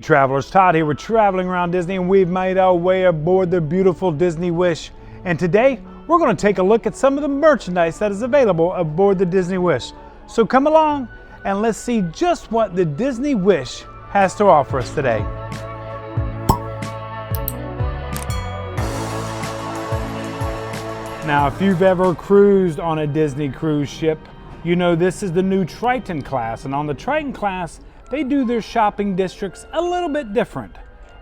Travelers, Todd here. We're traveling around Disney and we've made our way aboard the beautiful Disney Wish. And today we're going to take a look at some of the merchandise that is available aboard the Disney Wish. So come along and let's see just what the Disney Wish has to offer us today. Now, if you've ever cruised on a Disney cruise ship, you know this is the new Triton class. And on the Triton class, they do their shopping districts a little bit different.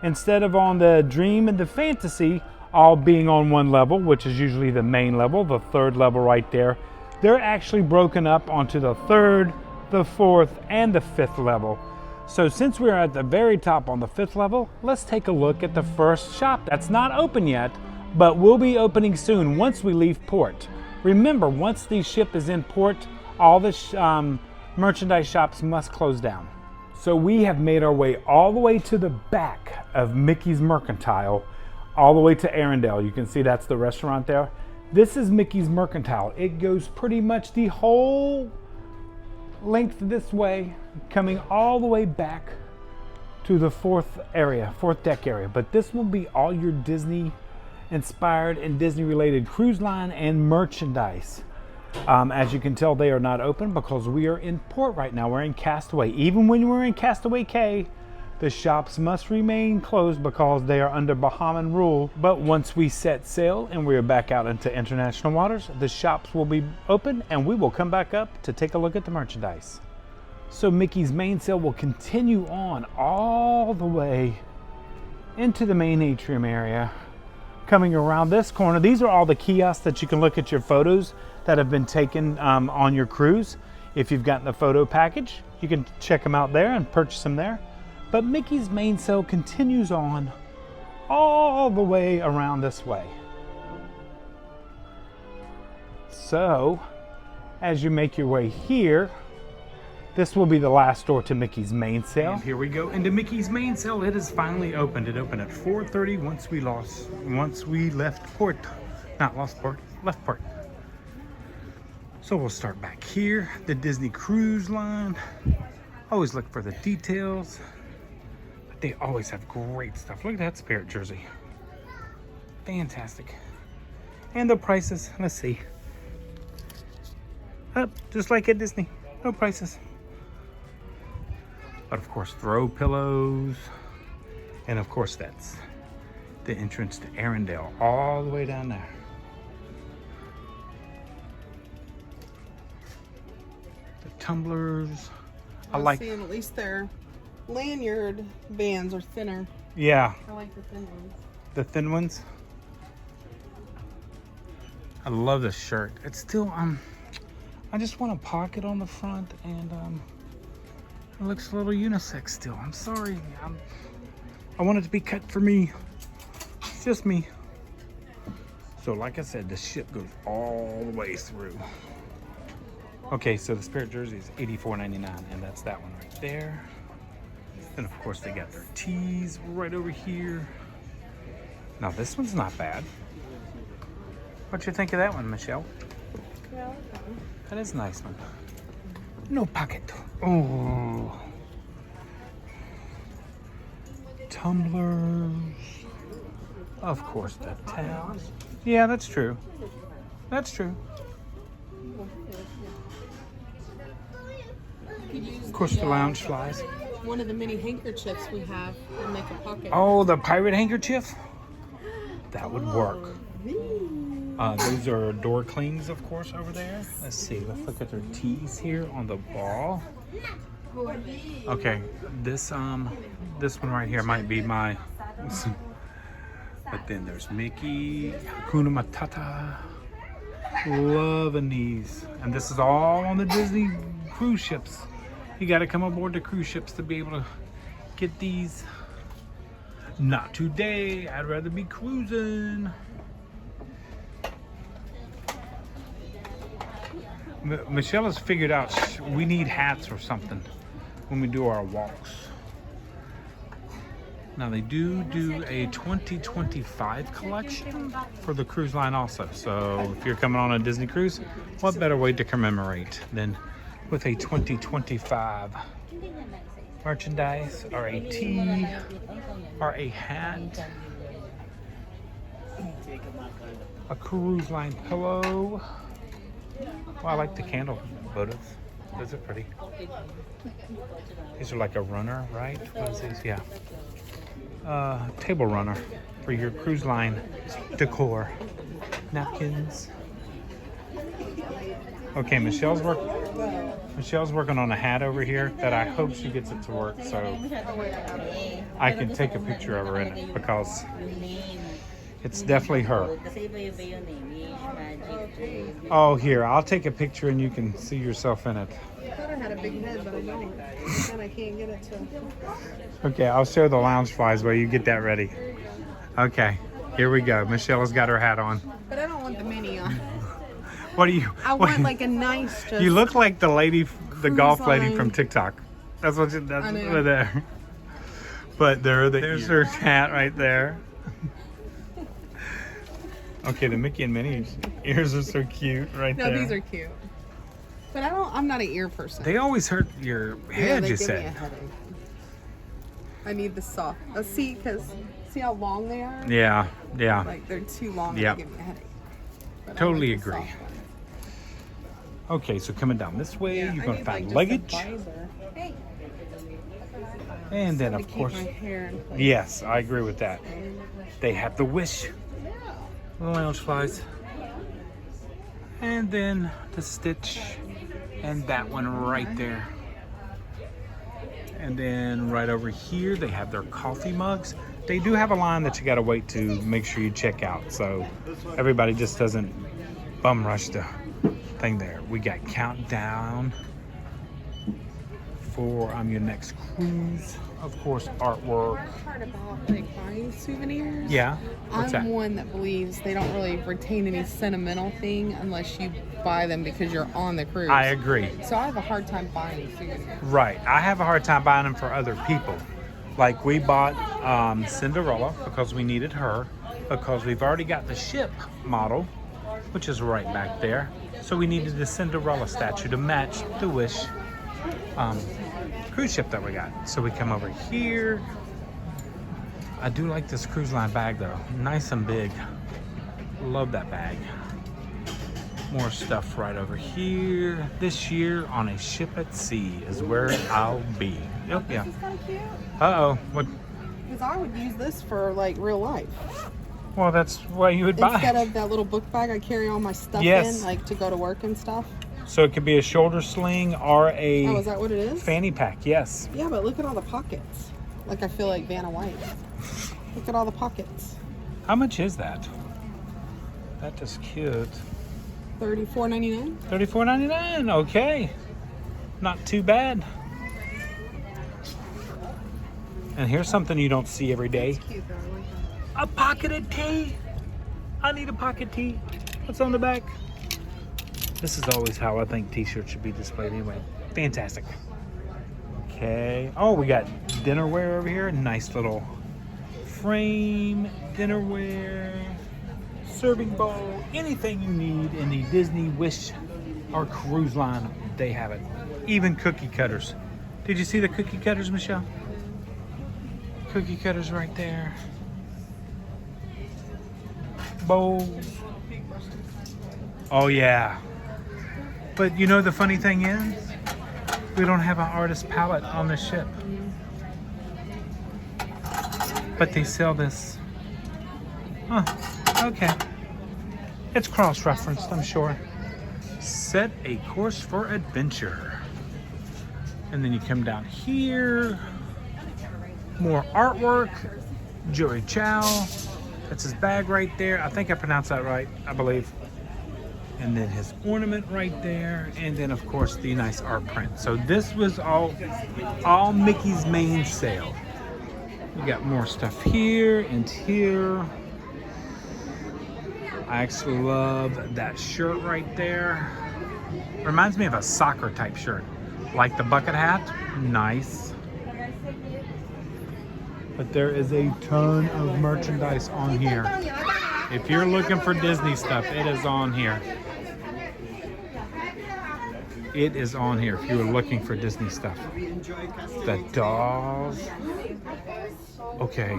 Instead of on the Dream and the Fantasy all being on one level, which is usually the main level, the third level right there, they're actually broken up onto the third, the fourth, and the fifth level. So since we're at the very top on the fifth level, let's take a look at the first shop that's not open yet, but will be opening soon once we leave port. Remember, once the ship is in port, all the merchandise shops must close down. So we have made our way all the way to the back of Mickey's Mercantile, all the way to Arendelle. You can see that's the restaurant there. This is Mickey's Mercantile. It goes pretty much the whole length this way, coming all the way back to the fourth deck area. But this will be all your Disney inspired and Disney related cruise line and merchandise. As you can tell, they are not open because we are in port right now. We're in Castaway. Even when we're in Castaway Cay, the shops must remain closed because they are under Bahaman rule. But once we set sail and we are back out into international waters, the shops will be open and we will come back up to take a look at the merchandise. So Mickey's main sale will continue on all the way into the main atrium area. Coming around this corner, these are all the kiosks that you can look at your photos that have been taken on your cruise. If you've gotten the photo package, you can check them out there and purchase them there. But Mickey's main sale continues on all the way around this way. So, as you make your way here, this will be the last door to Mickey's main sale. And here we go into Mickey's main sale. It is finally opened. It opened at 4:30 once we left port. Not lost port, left port. So we'll start back here, the Disney Cruise Line. Always look for the details. But they always have great stuff. Look at that Spirit jersey. Fantastic. And the prices, let's see. Up, just like at Disney, no prices. But of course, throw pillows. And of course, that's the entrance to Arendelle, all the way down there. The tumblers. I like seeing at least their lanyard bands are thinner. Yeah. I like the thin ones. The thin ones. I love this shirt. It's still I just want a pocket on the front and it looks a little unisex still. I'm sorry. I want it to be cut for me. It's just me. So like I said, the ship goes all the way through. Okay, so the Spirit jersey is $84.99 and that's that one right there. Then of course they got their tees right over here. Now this one's not bad. What you think of that one, Michelle? Yeah, that is a nice one. No pocket. Oh. Tumblers. Of course, the towels. Yeah, that's true. That's true. Of course, the lounge flies. One of the mini handkerchiefs we have will make a pocket. Oh, the pirate handkerchief? That would work. Those are door clings, of course, over there. Let's see. Let's look at their tees here on the ball. Okay, this one right here might be my. But then there's Mickey, Hakuna Matata. Loving these, and this is all on the Disney cruise ships. You got to come aboard the cruise ships to be able to get these. Not today. I'd rather be cruising. Michelle has figured out we need hats or something when we do our walks. Now they do a 2025 collection for the cruise line also. So if you're coming on a Disney cruise, what better way to commemorate than with a 2025 merchandise, or a tee, or a hat, a cruise line pillow. Well, I like the candle photos. Those are pretty. These are like a runner, right? What is these? Yeah. Table runner for your cruise line decor. Napkins. Okay, Michelle's working on a hat over here that I hope she gets it to work so I can take a picture of her in it, because it's definitely her. Oh, here, I'll take a picture and you can see yourself in it. I thought I had a big head, but I don't. And I can't get it to. Okay, I'll show the lounge flies while you get that ready. Okay, here we go. Michelle has got her hat on. But I don't want the mini on. What do you? I want like a nice. Just you look like the lady, the golf lady line. from TikTok. That's what. That's over there. But there's her hat right there. Okay, the Mickey and Minnie ears are so cute right there. No, these are cute. But I'm not an ear person. They always hurt your head, they you give said. me a headache. I need the soft. See how long they are? Yeah, yeah. Like they're too long Yeah. and they give me a headache. But Totally I like the agree. soft one. Okay, so coming down this way, Yeah, you're I going to need, find like, luggage. just a visor. Hey. And then, To of keep course, my hair in place. yes, I agree with that. They have the Wish lounge flies. And then the Stitch. And that one right there. And then right over here, they have their coffee mugs. They do have a line that you got to wait to make sure you check out. So everybody just doesn't bum rush the thing there. We got countdown for your next cruise. Of course, artwork. The hard part about like buying souvenirs. Yeah. What's I'm that? one that believes they don't really retain any sentimental thing unless you buy them because you're on the cruise. I agree. So I have a hard time buying souvenirs. Right. I have a hard time buying them for other people. Like we bought Cinderella because we needed her, because we've already got the ship model, which is right back there. So we needed the Cinderella statue to match the Wish cruise ship that we got. So we come over here. I do like this cruise line bag though. Nice and big. Love that bag. More stuff right over here. This year on a ship at sea is where I'll be. Yep, yeah. This is kind of cute. Uh-oh. What? Because I would use this for like real life. Well, that's what you would buy. Instead of that little book bag I carry all my stuff Yes. in, like to go to work and stuff. So it could be a shoulder sling or a Oh, is that what it is? fanny pack, yes. Yeah, but look at all the pockets. Like I feel like Vanna White. Look at all the pockets. How much is that? That is cute. $34.99. $34.99, okay. Not too bad. And here's something you don't see every day. Cute though. I like that. A pocketed tee. I need a pocket tee. What's on the back? This is always how I think t-shirts should be displayed anyway. Fantastic. Okay. Oh, we got dinnerware over here. Nice little frame, dinnerware, serving bowl, anything you need in the Disney Wish or cruise line, they have it. Even cookie cutters. Did you see the cookie cutters, Michelle? Cookie cutters right there. Bowls. Oh yeah. But you know the funny thing is, we don't have an artist palette on this ship. But they sell this. Huh, okay. It's cross-referenced, I'm sure. Set a course for adventure. And then you come down here. More artwork. Joey Chow. That's his bag right there. I think I pronounced that right, I believe. And then his ornament right there. And then, of course, the nice art print. So this was all Mickey's main sale. We got more stuff here and here. I actually love that shirt right there. Reminds me of a soccer type shirt. Like the bucket hat. Nice. But there is a ton of merchandise on here. If you're looking for Disney stuff, it is on here. it is on here if you were looking for Disney stuff. The dolls. Okay.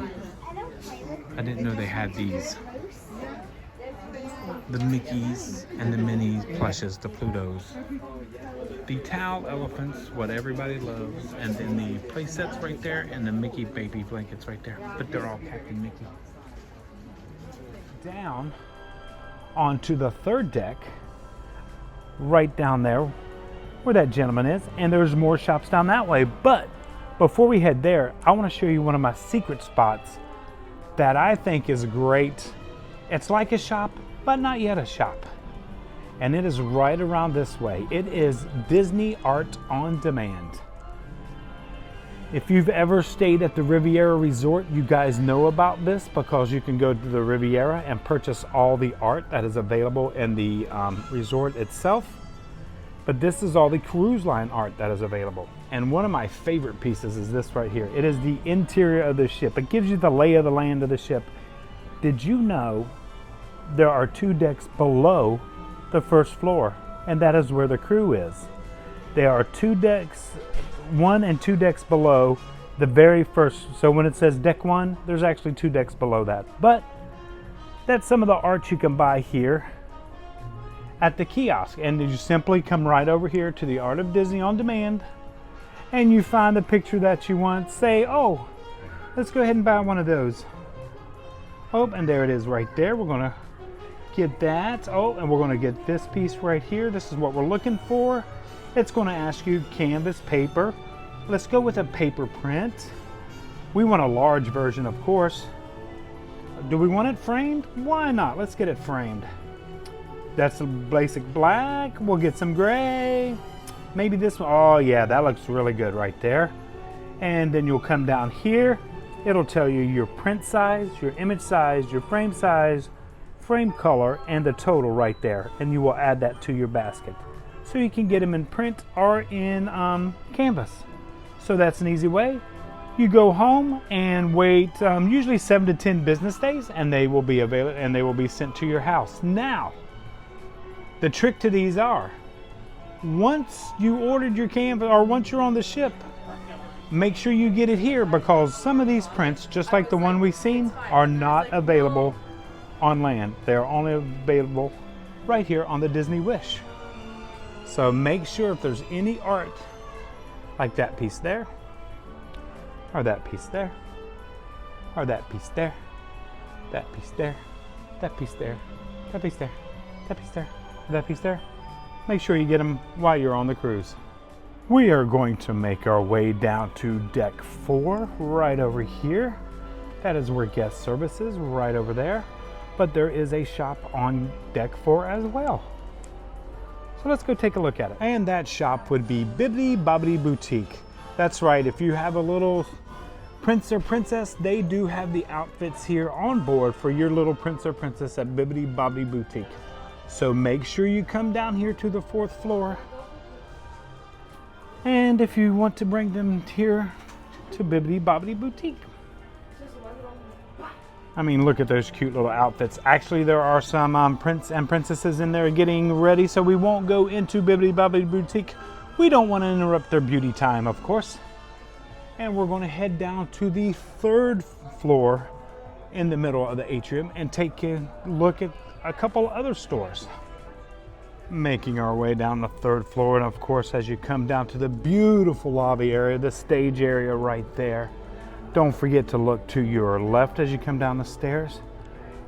I didn't know they had these. The Mickeys and the Minnie plushes, the Plutos. The towel elephants, what everybody loves. And then the play sets right there and the Mickey baby blankets right there. But they're all Captain Mickey. Down onto the third deck, right down there where that gentleman is, and there's more shops down that way. But before we head there, I want to show you one of my secret spots that I think is great. It's like a shop, but not yet a shop, and it is right around this way. It is Disney Art on Demand. If you've ever stayed at the Riviera Resort, you guys know about this because you can go to the Riviera and purchase all the art that is available in the resort itself. But this is all the cruise line art that is available. And one of my favorite pieces is this right here. It is the interior of the ship. It gives you the lay of the land of the ship. Did you know there are 2 decks below the first floor? And that is where the crew is. There are 2 decks, 1 and 2 decks below the very first. So when it says deck 1, there's actually 2 decks below that. But that's some of the art you can buy here at the kiosk. And you simply come right over here to the Art of Disney on Demand and you find the picture that you want. Say, oh, let's go ahead and buy one of those. Oh, and there it is right there. We're gonna get that. Oh, and we're gonna get this piece right here. This is what we're looking for. It's gonna ask you canvas, paper. Let's go with a paper print. We want a large version, of course. Do we want it framed? Why not? Let's get it framed. That's a basic black. We'll get some gray. Maybe this one. Oh yeah, that looks really good right there. And then you'll come down here. It'll tell you your print size, your image size, your frame size, frame color, and the total right there. And you will add that to your basket. So you can get them in print or in canvas. So that's an easy way. You go home and wait usually 7 to 10 business days, and they will be available and they will be sent to your house. Now, the trick to these are, once you ordered your canvas or once you're on the ship, make sure you get it here because some of these prints, just like the one we've seen, are not available on land. They're only available right here on the Disney Wish. So make sure if there's any art like that piece there, or that piece there, or that piece there, that piece there, that piece there, that piece there, that piece there, that piece there, make sure you get them while you're on the cruise. We are going to make our way down to deck 4 right over here. That is where guest service is, right over there. But there is a shop on deck 4 as well. So let's go take a look at it. And that shop would be Bibbidi Bobbidi Boutique. That's right, if you have a little prince or princess, they do have the outfits here on board for your little prince or princess at Bibbidi Bobbidi Boutique. So make sure you come down here to the 4th floor. And if you want to bring them here to Bibbidi Bobbidi Boutique. I mean, look at those cute little outfits. Actually, there are some prince and princesses in there getting ready, so we won't go into Bibbidi Bobbidi Boutique. We don't want to interrupt their beauty time, of course. And we're going to head down to the 3rd floor in the middle of the atrium and take a look at a couple other stores. Making our way down the 3rd floor, and of course, as you come down to the beautiful lobby area, the stage area right there, don't forget to look to your left as you come down the stairs.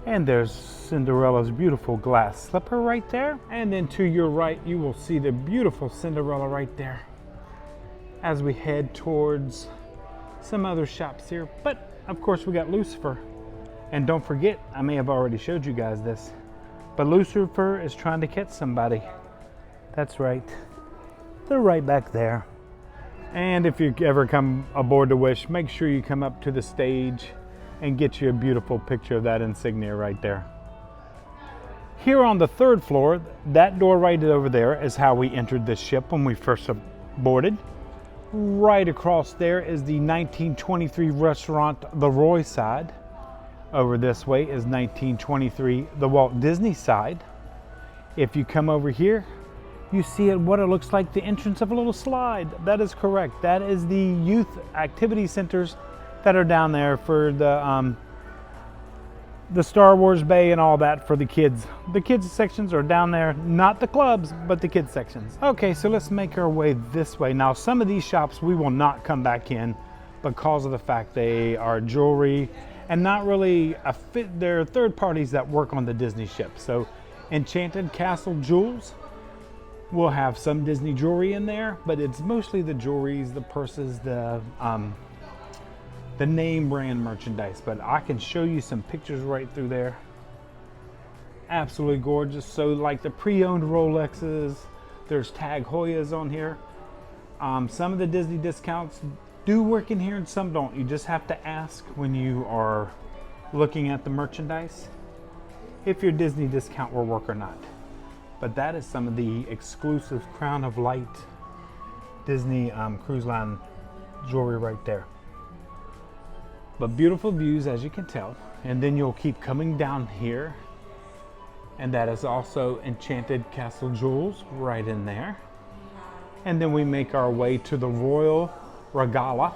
And there's Cinderella's beautiful glass slipper right there. And then to your right, you will see the beautiful Cinderella right there as we head towards some other shops here. But of course, we got Lucifer. And don't forget, I may have already showed you guys this, but Lucifer is trying to catch somebody. That's right. They're right back there. And if you ever come aboard the Wish, make sure you come up to the stage and get you a beautiful picture of that insignia right there. Here on the 3rd floor, that door right over there is how we entered this ship when we first boarded. Right across there is the 1923 restaurant, the Roy side. Over this way is 1923, the Walt Disney side. If you come over here, you see it, what it looks like, the entrance of a little slide. That is correct. That is the youth activity centers that are down there for the Star Wars Bay and all that for the kids. The kids sections are down there, not the clubs, but the kids sections. Okay, so let's make our way this way. Now, some of these shops we will not come back in because of the fact they are jewelry and not really a fit. They're third parties that work on the Disney ship. So Enchanted Castle Jewels will have some Disney jewelry in there, but it's mostly the jewelries, the purses, the name brand merchandise. But I can show you some pictures right through there. Absolutely gorgeous. So like the pre-owned Rolexes, there's Tag Heuers on here. Some of the Disney discounts do work in here and some don't. You just have to ask when you are looking at the merchandise if your Disney discount will work or not. But that is some of the exclusive Crown of Light Disney Cruise Line jewelry right there. But beautiful views, as you can tell. And then you'll keep coming down here, and that is also Enchanted Castle Jewels right in there. And then we make our way to the Royal Regala,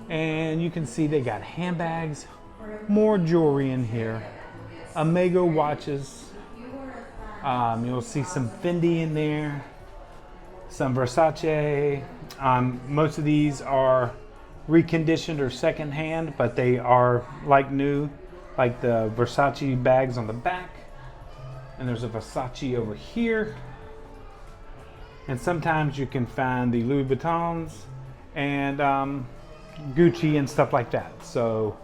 and you can see they got handbags, more jewelry in here, Omega watches. You'll see some Fendi in there, some Versace. Most of these are reconditioned or secondhand, but they are like new, like the Versace bags on the back. And there's a Versace over here. And sometimes you can find the Louis Vuittons and Gucci and stuff like that. So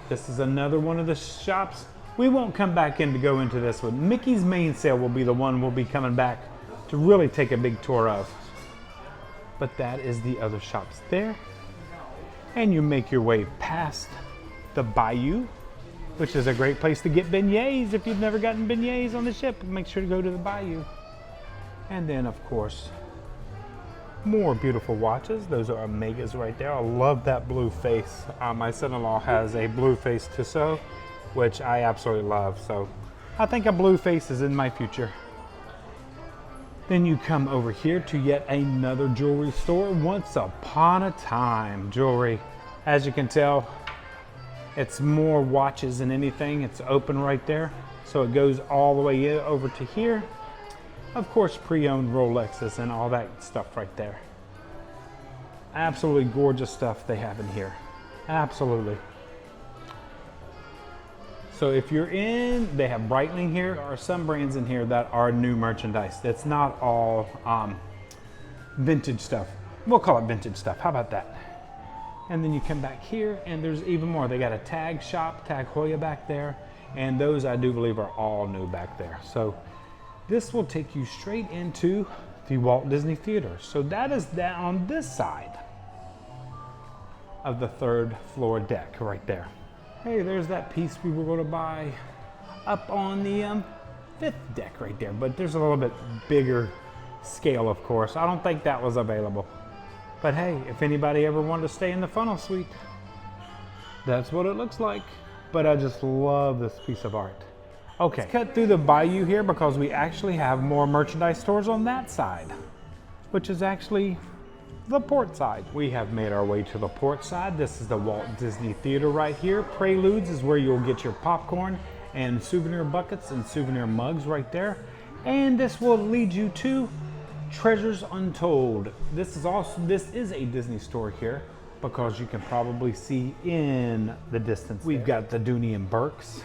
this is another one of the shops. We won't come back in to go into this one. Mickey's main sale will be the one we'll be coming back to really take a big tour of. But that is the other shops there. And you make your way past the Bayou, which is a great place to get beignets. If you've never gotten beignets on the ship, make sure to go to the Bayou. And then, of course, more beautiful watches. Those are Omegas right there. I love that blue face. My son-in-law has a blue face Tissot, which I absolutely love. So I think a blue face is in my future. Then you come over here to yet another jewelry store. Once Upon a Time jewelry. As you can tell, it's more watches than anything. It's open right there. So it goes all the way in, over to here. Of course, pre-owned Rolexes and all that stuff right there. Absolutely gorgeous stuff they have in here. Absolutely. So if you're in, they have Breitling here. There are some brands in here that are new merchandise. That's not all vintage stuff. We'll call it vintage stuff. How about that? And then you come back here and there's even more. They got a Tag shop, Tag Heuer back there. And those I do believe are all new back there. So this will take you straight into the Walt Disney Theater. So that is that on this side of the third floor deck right there. Hey, there's that piece we were going to buy up on the fifth deck right there. But there's a little bit bigger scale, of course. I don't think that was available. But hey, if anybody ever wanted to stay in the funnel suite, that's what it looks like. But I just love this piece of art. Okay, let's cut through the Bayou here because we actually have more merchandise stores on that side, which is actually the port side. We have made our way to the port side. This is the Walt Disney Theater right here. Preludes is where you'll get your popcorn and souvenir buckets and souvenir mugs right there. And this will lead you to Treasures Untold. This is a Disney store here because you can probably see in the distance. We've got the Dooney and Burks.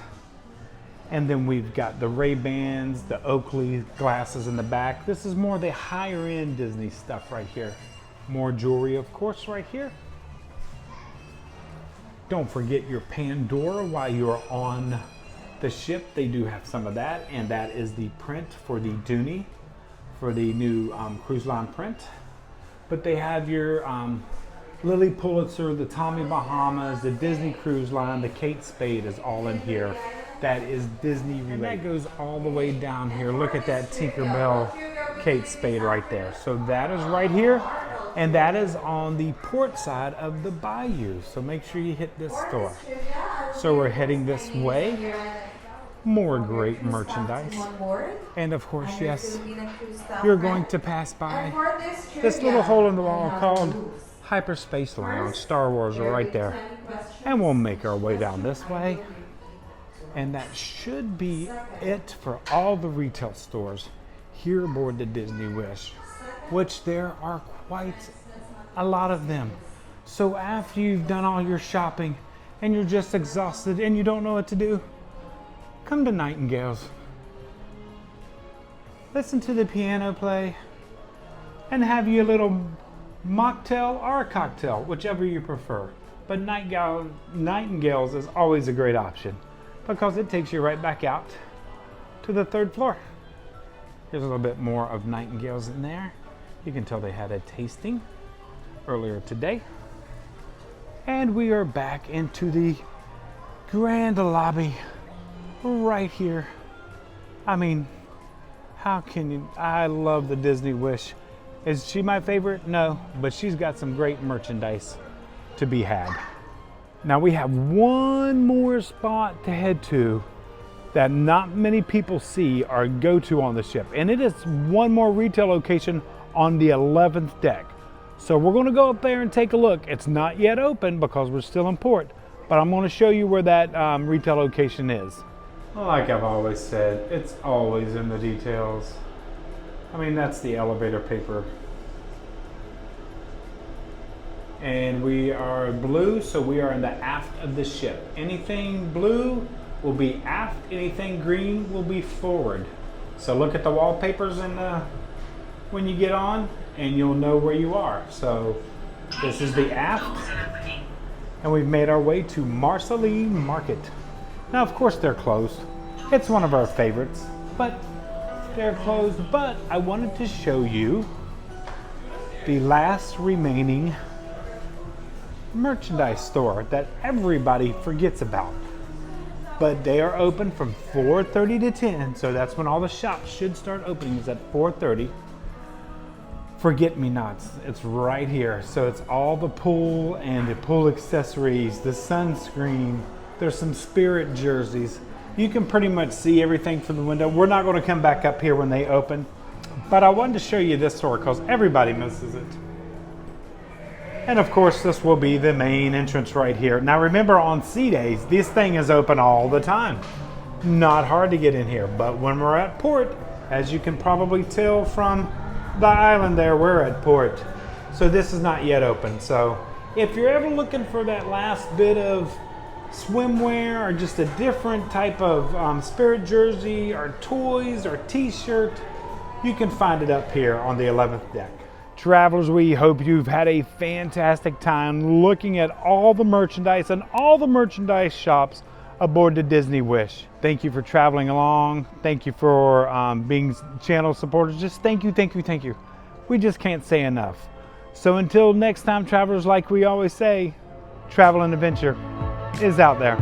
And then we've got the Ray-Bans, the Oakley glasses in the back. This is more the higher end Disney stuff right here. More jewelry, of course, right here. Don't forget your Pandora while you're on the ship. They do have some of that, and that is the print for the Dooney, for the new cruise line print. But they have your Lily Pulitzer, the Tommy Bahamas, the Disney Cruise Line, the Kate Spade is all in here. That is Disney related. And that goes all the way down here. Look at that Tinkerbell Kate Spade right there. So that is right here. And that is on the port side of the Bayou. So make sure you hit this store. So we're heading this way. more great merchandise. And of course, yes, you're going to pass by this little hole in the wall called Hyperspace Lounge. Star Wars are right there. And we'll make our way down this way. And that should be it for all the retail stores here aboard the Disney Wish, which there are quite a lot of them. So after you've done all your shopping and you're just exhausted and you don't know what to do, come to Nightingale's. Listen to the piano play and have you a little mocktail or a cocktail, whichever you prefer. But Nightingale's is always a great option because it takes you right back out to the 3rd floor. Here's a little bit more of Nightingale's in there. You can tell they had a tasting earlier today. And we are back into the grand lobby right here. I mean, how can you? I love the Disney Wish. Is she my favorite? No, but she's got some great merchandise to be had. Now we have one more spot to head to that not many people see or go to on the ship, and it is one more retail location on the 11th deck. So we're going to go up there and take a look. It's not yet open because we're still in port, but I'm going to show you where that retail location is. Like I've always said, it's always in the details. I mean, that's the elevator paper. And we are blue, so we are in the aft of the ship. Anything blue will be aft, anything green will be forward. So look at the wallpapers when you get on, and you'll know where you are. So this is the aft, and we've made our way to Marceline Market. Now, of course, they're closed. It's one of our favorites, but they're closed. But I wanted to show you the last remaining merchandise store that everybody forgets about. But they are open from 4:30 to 10, so that's when all the shops should start opening, is at 4:30. Forget-me-nots, it's right here. So it's all the pool and the pool accessories, the sunscreen, there's some Spirit jerseys. You can pretty much see everything from the window. We're not going to come back up here when they open, but I wanted to show you this store because everybody misses it. And of course, this will be the main entrance right here. Now remember, on sea days, this thing is open all the time. Not hard to get in here, but when we're at port, as you can probably tell from the island there, we're at port. So this is not yet open. So if you're ever looking for that last bit of swimwear or just a different type of Spirit jersey or toys or t-shirt, you can find it up here on the 11th deck. Travelers, we hope you've had a fantastic time looking at all the merchandise and all the merchandise shops aboard the Disney Wish. Thank you for traveling along. Thank you for being channel supporters. Just thank you, thank you, thank you. We just can't say enough. So until next time, travelers, like we always say, travel and adventure is out there.